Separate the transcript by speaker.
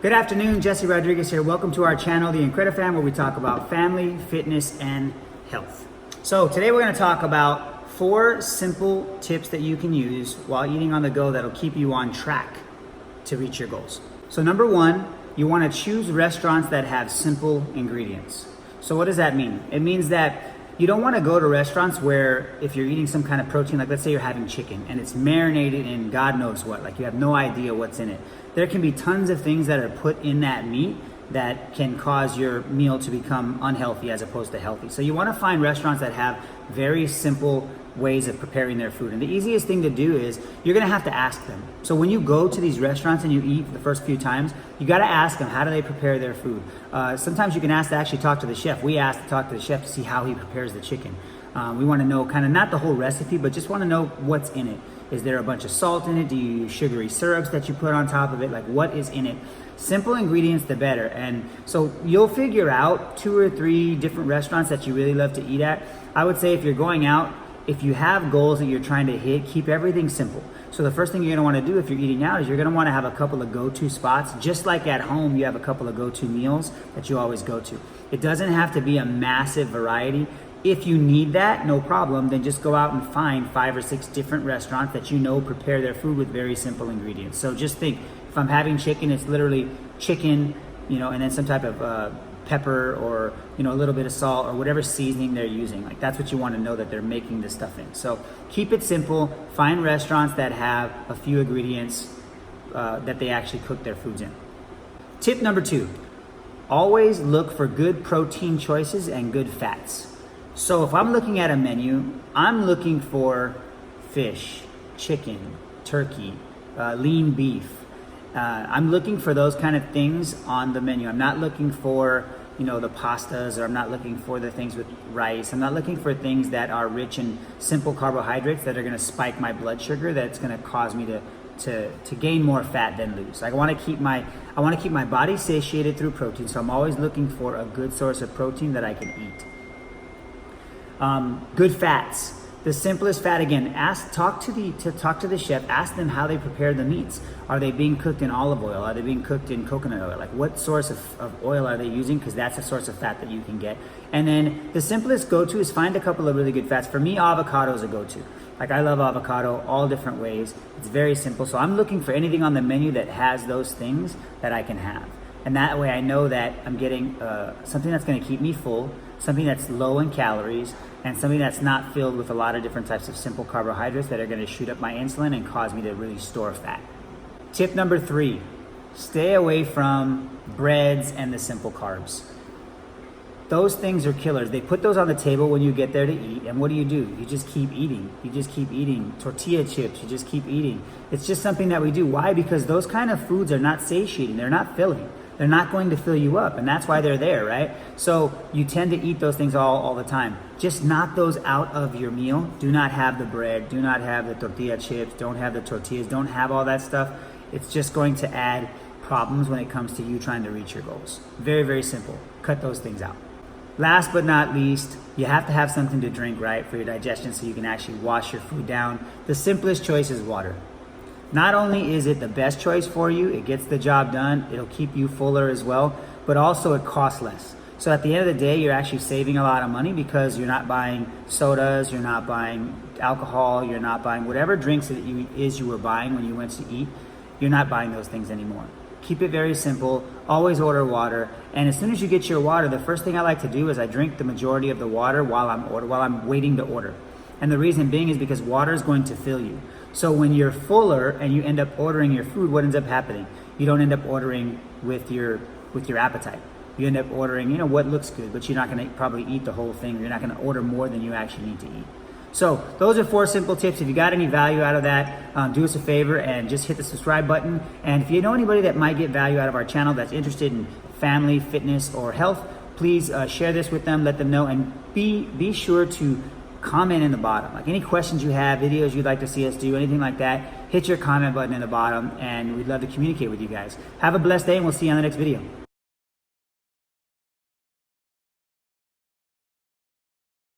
Speaker 1: Good afternoon, Jesse Rodriguez here. Welcome to our channel, The IncrediFam, where we talk about family, fitness, and health. So today we're going to talk about 4 simple tips that you can use while eating on the go that'll keep you on track to reach your goals. So number 1, you want to choose restaurants that have simple ingredients. So what does that mean? It means that you don't want to go to restaurants where if you're eating some kind of protein, like let's say you're having chicken and it's marinated in God knows what, like you have no idea what's in it. There can be tons of things that are put in that meat that can cause your meal to become unhealthy as opposed to healthy. So you want to find restaurants that have very simple ways of preparing their food. And the easiest thing to do is you're going to have to ask them. So when you go to these restaurants and you eat the first few times, you got to ask them, how do they prepare their food? Sometimes you can ask to actually talk to the chef. We ask to talk to the chef to see how he prepares the chicken. We want to know kind of not the whole recipe, but just want to know what's in it. Is there a bunch of salt in it? Do you use sugary syrups that you put on top of it? Like what is in it? Simple ingredients, the better. And so you'll figure out 2 or 3 different restaurants that you really love to eat at. I would say if you're going out, if you have goals that you're trying to hit, keep everything simple. So the first thing you're going to want to do if you're eating out is you're going to want to have a couple of go-to spots. Just like at home, you have a couple of go-to meals that you always go to. It doesn't have to be a massive variety. If you need that, no problem, then just go out and find 5 or 6 different restaurants that you know prepare their food with very simple ingredients. So just think, if I'm having chicken, it's literally chicken, and then some type of pepper or a little bit of salt or whatever seasoning they're using. Like that's what you want to know that they're making this stuff in. So keep it simple. Find restaurants that have a few ingredients that they actually cook their foods in. Tip number 2, always look for good protein choices and good fats. So if I'm looking at a menu, I'm looking for fish, chicken, turkey, lean beef. I'm looking for those kind of things on the menu. I'm not looking for, the pastas, or I'm not looking for the things with rice. I'm not looking for things that are rich in simple carbohydrates that are going to spike my blood sugar, that's going to cause me to gain more fat than lose. I want to keep my body satiated through protein, so I'm always looking for a good source of protein that I can eat. Good fats. The simplest fat, again, talk to the chef, ask them how they prepare the meats. Are they being cooked in olive oil? Are they being cooked in coconut oil? Like what source of oil are they using? Because that's a source of fat that you can get. And then the simplest go-to is find a couple of really good fats. For me, avocado is a go-to. Like I love avocado all different ways. It's very simple. So I'm looking for anything on the menu that has those things that I can have. And that way I know that I'm getting something that's going to keep me full, something that's low in calories, and something that's not filled with a lot of different types of simple carbohydrates that are going to shoot up my insulin and cause me to really store fat. Tip number 3, stay away from breads and the simple carbs. Those things are killers. They put those on the table when you get there to eat, and what do? You just keep eating. You just keep eating. Tortilla chips, you just keep eating. It's just something that we do. Why? Because those kind of foods are not satiating. They're not filling. They're not going to fill you up, and that's why they're there, right? So you tend to eat those things all the time. Just knock those out of your meal. Do not have the bread. Do not have the tortilla chips. Don't have the tortillas. Don't have all that stuff. It's just going to add problems when it comes to you trying to reach your goals. Very, very simple. Cut those things out. Last but not least, you have to have something to drink, right, for your digestion so you can actually wash your food down. The simplest choice is water. Not only is it the best choice for you, it gets the job done, it'll keep you fuller as well, but also it costs less. So at the end of the day, you're actually saving a lot of money because you're not buying sodas, you're not buying alcohol, you're not buying whatever drinks you were buying when you went to eat, you're not buying those things anymore. Keep it very simple, always order water, and as soon as you get your water, the first thing I like to do is I drink the majority of the water while I'm waiting to order. And the reason being is because water is going to fill you. So when you're fuller and you end up ordering your food, what ends up happening? You don't end up ordering with your appetite. You end up ordering, what looks good, but you're not going to probably eat the whole thing. You're not going to order more than you actually need to eat. So those are 4 simple tips. If you got any value out of that, do us a favor and just hit the subscribe button. And if you know anybody that might get value out of our channel that's interested in family, fitness, or health, please share this with them, let them know, and be sure to comment in the bottom. Like any questions you have, videos you'd like to see us do, anything like that, hit your comment button in the bottom, and we'd love to communicate with you guys. Have a blessed day, and we'll see you on the next video.